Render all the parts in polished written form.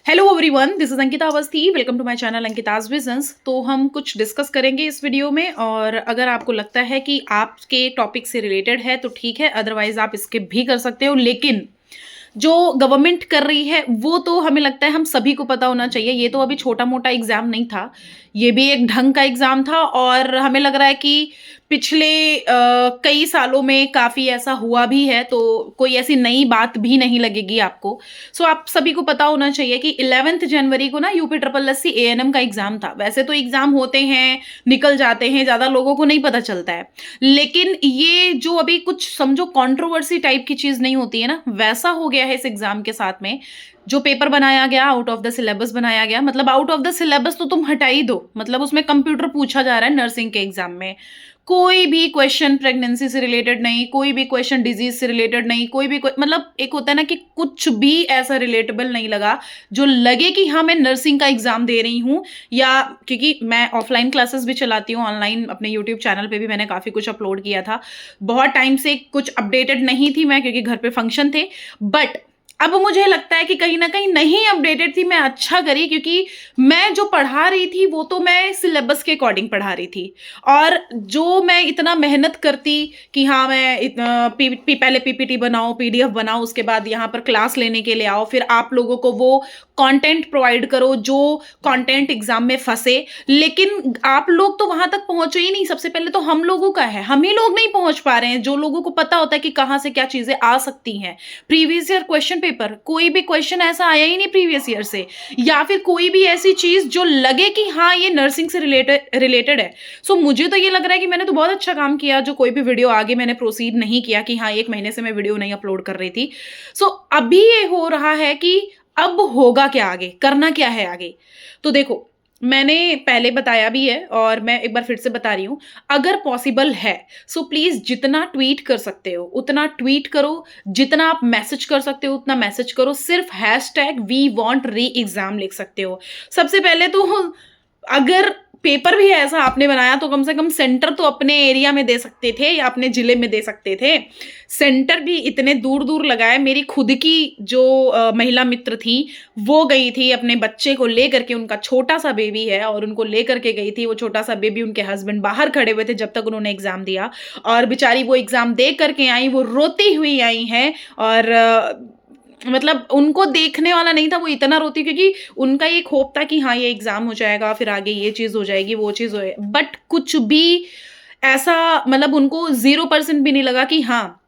Hello everyone, this is Ankita Awasthi. Welcome to my channel Ankita's visions. तो हम कुछ डिस्कस करेंगे इस वीडियो में, और अगर आपको लगता है कि आपके टॉपिक से रिलेटेड है तो ठीक है, अदरवाइज आप स्किप भी कर सकते हो। लेकिन जो गवर्नमेंट कर रही है वो तो हमें लगता है हम सभी को पता होना चाहिए। ये तो अभी छोटा मोटा एग्जाम नहीं था, ये भी एक ढंग का एग्जाम था। और हमें लग रहा है कि पिछले कई सालों में काफ़ी ऐसा हुआ भी है, तो कोई ऐसी नई बात भी नहीं लगेगी आपको। सो आप सभी को पता होना चाहिए कि 11 जनवरी को ना UP triple S C ANM का एग्जाम था। वैसे तो एग्जाम होते हैं, निकल जाते हैं, ज़्यादा लोगों को नहीं पता चलता है। लेकिन ये जो अभी कुछ समझो कंट्रोवर्सी टाइप की चीज़ नहीं होती है ना, वैसा हो गया है इस एग्जाम के साथ में। जो पेपर बनाया गया, आउट ऑफ द सिलेबस बनाया गया। मतलब आउट ऑफ द सिलेबस तो तुम हटा ही दो, मतलब उसमें कंप्यूटर पूछा जा रहा है नर्सिंग के एग्जाम में। कोई भी क्वेश्चन प्रेगनेंसी से रिलेटेड नहीं, कोई भी क्वेश्चन डिजीज से रिलेटेड नहीं, कोई भी मतलब एक होता है ना कि कुछ भी ऐसा रिलेटेबल नहीं लगा जो लगे कि हाँ मैं नर्सिंग का एग्जाम दे रही हूँ। या क्योंकि मैं ऑफलाइन क्लासेस भी चलाती हूँ, ऑनलाइन अपने यूट्यूब चैनल पे भी मैंने काफ़ी कुछ अपलोड किया था। बहुत टाइम से कुछ अपडेटेड नहीं थी मैं, क्योंकि घर पे फंक्शन थे। बट अब मुझे लगता है कि कहीं ना कहीं नहीं अपडेटेड थी, मैं अच्छा करी, क्योंकि मैं जो पढ़ा रही थी वो तो मैं सिलेबस के अकॉर्डिंग पढ़ा रही थी। और जो मैं इतना मेहनत करती कि हाँ मैं पहले पीपीटी बनाओ, पीडीएफ बनाओ, उसके बाद यहाँ पर क्लास लेने के लिए आओ, फिर आप लोगों को वो कंटेंट प्रोवाइड करो जो कंटेंट एग्जाम में फंसे। लेकिन आप लोग तो वहां तक पहुंचो ही नहीं। सबसे पहले तो हम लोगों का है, हम ही लोग नहीं पहुंच पा रहे हैं। जो लोगों को पता होता है कि कहाँ से क्या चीजें आ सकती हैं, प्रीवियस ईयर क्वेश्चन पेपर, कोई भी क्वेश्चन ऐसा आया ही नहीं प्रीवियस ईयर से, या फिर कोई भी ऐसी चीज जो लगे कि हाँ ये नर्सिंग से रिलेटेड है। सो मुझे तो ये लग रहा है कि मैंने तो बहुत अच्छा काम किया, जो कोई भी वीडियो आगे मैंने प्रोसीड नहीं किया कि हाँ 1 महीने से मैं वीडियो नहीं अपलोड कर रही थी। सो अभी ये हो रहा है कि अब होगा क्या आगे, करना क्या है आगे। तो देखो, मैंने पहले बताया भी है और मैं एक बार फिर से बता रही हूँ। अगर पॉसिबल है सो प्लीज जितना ट्वीट कर सकते हो उतना ट्वीट करो, जितना आप मैसेज कर सकते हो उतना मैसेज करो। सिर्फ hashtag we want re exam लिख सकते हो। सबसे पहले तो अगर पेपर भी ऐसा आपने बनाया तो कम से कम सेंटर तो अपने एरिया में दे सकते थे या अपने जिले में दे सकते थे। सेंटर भी इतने दूर दूर लगाए। मेरी खुद की जो महिला मित्र थी वो गई थी अपने बच्चे को लेकर के, उनका छोटा सा बेबी है और उनको लेकर के गई थी। वो छोटा सा बेबी, उनके हस्बैंड बाहर खड़े हुए थे जब तक उन्होंने एग्जाम दिया, और बेचारी वो एग्जाम दे करके आई, वो रोती हुई आई हैं। और मतलब उनको देखने वाला नहीं था, वो इतना रोती, क्योंकि उनका एक होप था कि हाँ ये एग्जाम हो जाएगा, फिर आगे ये चीज़ हो जाएगी, वो चीज़ हो जाएगी। बट कुछ भी ऐसा, मतलब उनको 0% भी नहीं लगा कि हाँ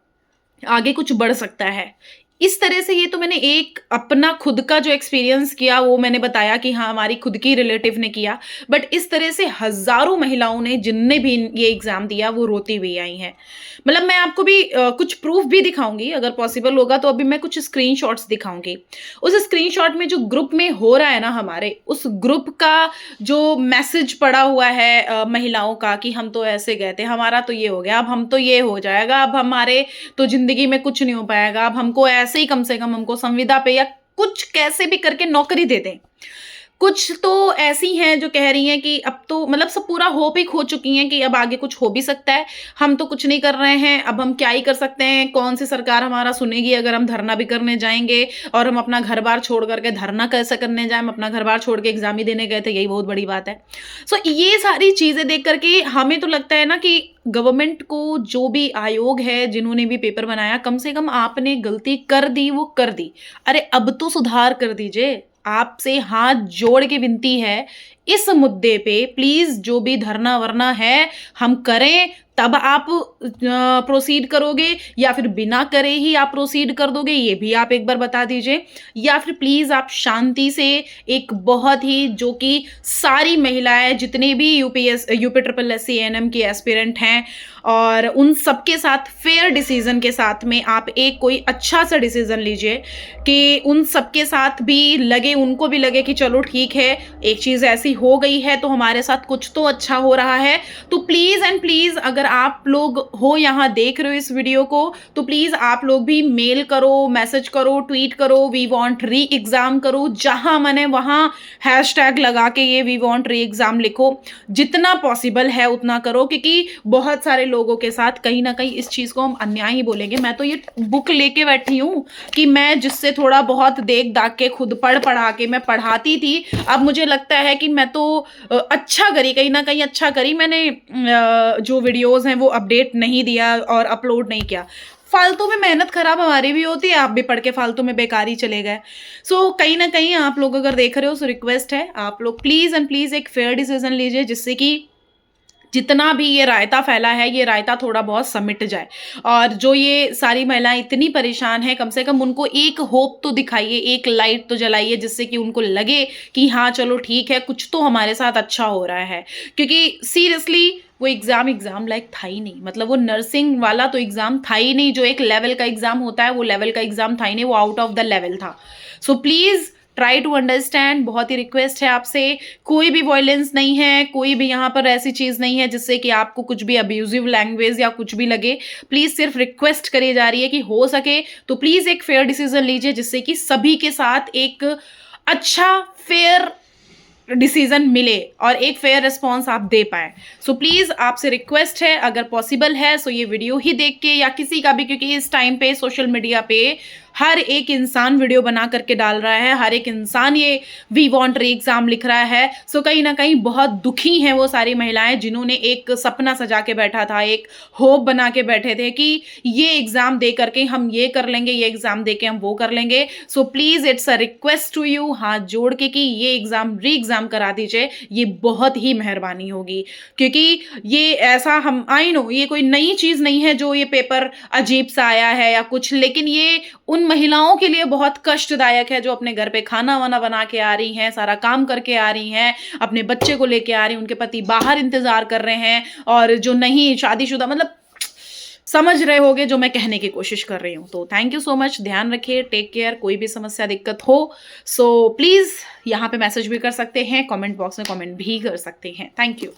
आगे कुछ बढ़ सकता है। इस तरह से ये तो मैंने एक अपना खुद का जो एक्सपीरियंस किया वो मैंने बताया कि हाँ हमारी खुद की रिलेटिव ने किया। बट इस तरह से हजारों महिलाओं ने, जिनने भी ये एग्जाम दिया, वो रोती हुई आई हैं। मतलब मैं आपको भी कुछ प्रूफ भी दिखाऊंगी, अगर पॉसिबल होगा तो अभी मैं कुछ स्क्रीनशॉट्स दिखाऊंगी। उस स्क्रीनशॉट में जो ग्रुप में हो रहा है ना हमारे, उस ग्रुप का जो मैसेज पड़ा हुआ है महिलाओं का कि हम तो ऐसे गए थे, हमारा तो ये हो गया, अब हम तो ये हो जाएगा, अब हमारे तो जिंदगी में कुछ नहीं हो पाएगा, अब हमको ऐसे ही कम से कम हमको संविदा पे या कुछ कैसे भी करके नौकरी दे दें। कुछ तो ऐसी हैं जो कह रही हैं कि अब तो मतलब सब पूरा होप ही खो चुकी हैं कि अब आगे कुछ हो भी सकता है, हम तो कुछ नहीं कर रहे हैं, अब हम क्या ही कर सकते हैं, कौन सी सरकार हमारा सुनेगी अगर हम धरना भी करने जाएंगे, और हम अपना घर बार छोड़ करके धरना कैसे करने जाए, हम अपना घर बार छोड़ के एग्जाम ही देने गए थे, यही बहुत बड़ी बात है। सो ये सारी चीजें देख करके हमें तो लगता है ना कि गवर्नमेंट को, जो भी आयोग है, जिन्होंने भी पेपर बनाया, कम से कम आपने गलती कर दी वो कर दी, अरे अब तो सुधार कर दीजिए। आपसे हाथ जोड़ के विनती है, इस मुद्दे पे प्लीज जो भी धरना वरना है हम करें, तब आप प्रोसीड करोगे या फिर बिना करे ही आप प्रोसीड कर दोगे, ये भी आप एक बार बता दीजिए। या फिर प्लीज आप शांति से एक बहुत ही, जो कि सारी महिलाएं जितने भी UP triple S C ANM की एस्पिरेंट हैं, और उन सबके साथ फेयर डिसीजन के साथ में आप एक कोई अच्छा सा डिसीजन लीजिए कि उन सबके साथ भी लगे, उनको भी लगे कि चलो ठीक है, एक चीज़ ऐसी हो गई है तो हमारे साथ कुछ तो अच्छा हो रहा है। तो प्लीज़ एंड प्लीज़, अगर आप लोग हो यहाँ देख रहे हो इस वीडियो को, तो प्लीज़ आप लोग भी मेल करो, मैसेज करो, ट्वीट करो, वी वांट री एग्ज़ाम करो, जहाँ मने वहाँ हैशटैग लगा के ये वी वांट री एग्ज़ाम लिखो। जितना पॉसिबल है उतना करो, क्योंकि बहुत सारे लोगों के साथ कहीं ना कहीं इस चीज़ को हम अन्याय ही बोलेंगे। मैं तो ये बुक लेके बैठी हूँ कि मैं जिससे थोड़ा बहुत देख दाख के खुद पढ़ा के मैं पढ़ाती थी, अब मुझे लगता है कि मैं तो अच्छा करी, कहीं ना कहीं अच्छा करी मैंने, जो वीडियोस हैं वो अपडेट नहीं दिया और अपलोड नहीं किया। फालतू में मेहनत खराब हमारी भी होती है, आप भी पढ़ के फालतू में बेकार ही चले गए। सो कहीं ना कहीं आप लोग अगर देख रहे हो, सो रिक्वेस्ट है आप लोग प्लीज़ एंड प्लीज़ एक फेयर डिसीजन लीजिए, जिससे कि जितना भी ये रायता फैला है, ये रायता थोड़ा बहुत समिट जाए। और जो ये सारी महिलाएं इतनी परेशान हैं, कम से कम उनको एक होप तो दिखाइए, एक लाइट तो जलाइए, जिससे कि उनको लगे कि हाँ चलो ठीक है, कुछ तो हमारे साथ अच्छा हो रहा है। क्योंकि सीरियसली वो एग्ज़ाम लायक था ही नहीं, मतलब वो नर्सिंग वाला तो एग्ज़ाम था ही नहीं, जो एक लेवल का एग्ज़ाम होता है वो लेवल का एग्ज़ाम था ही नहीं, वो आउट ऑफ द लेवल था। So please try to understand, बहुत ही रिक्वेस्ट है आपसे। कोई भी वॉयलेंस नहीं है, कोई भी यहाँ पर ऐसी चीज़ नहीं है जिससे कि आपको कुछ भी अब्यूजिव लैंग्वेज या कुछ भी लगे। प्लीज़ सिर्फ रिक्वेस्ट करी जा रही है कि हो सके तो प्लीज़ एक फेयर डिसीजन लीजिए, जिससे कि सभी के साथ एक अच्छा फेयर डिसीजन मिले और एक फेयर रिस्पॉन्स आप दे पाएँ। सो प्लीज़ आपसे रिक्वेस्ट है, अगर पॉसिबल है सो ये वीडियो ही देख के या किसी का भी, क्योंकि इस टाइम पे सोशल मीडिया पे हर एक इंसान वीडियो बना करके डाल रहा है, हर एक इंसान ये वी वांट री एग्ज़ाम लिख रहा है। सो कहीं ना कहीं बहुत दुखी हैं वो सारी महिलाएं जिन्होंने एक सपना सजा के बैठा था, एक होप बना के बैठे थे कि ये एग्ज़ाम दे करके हम ये कर लेंगे, ये एग्ज़ाम दे के हम वो कर लेंगे। So please it's a request to you, हाथ जोड़ के, कि ये एग्ज़ाम री एग्ज़ाम करा दीजिए, ये बहुत ही मेहरबानी होगी। क्योंकि ये ऐसा, हम आई नो ये कोई नई चीज़ नहीं है जो ये पेपर अजीब सा आया है या कुछ, लेकिन ये उन महिलाओं के लिए बहुत कष्टदायक है जो अपने घर पे खाना वाना बना के आ रही हैं, सारा काम करके आ रही हैं, अपने बच्चे को लेके आ रही हैं, उनके पति बाहर इंतजार कर रहे हैं, और जो नहीं शादीशुदा, मतलब समझ रहे होगे जो मैं कहने की कोशिश कर रही हूँ। तो थैंक यू सो मच, ध्यान रखिए, टेक केयर। कोई भी समस्या दिक्कत हो सो प्लीज़ यहाँ पे मैसेज भी कर सकते हैं, कमेंट बॉक्स में कमेंट भी कर सकते हैं। Thank you.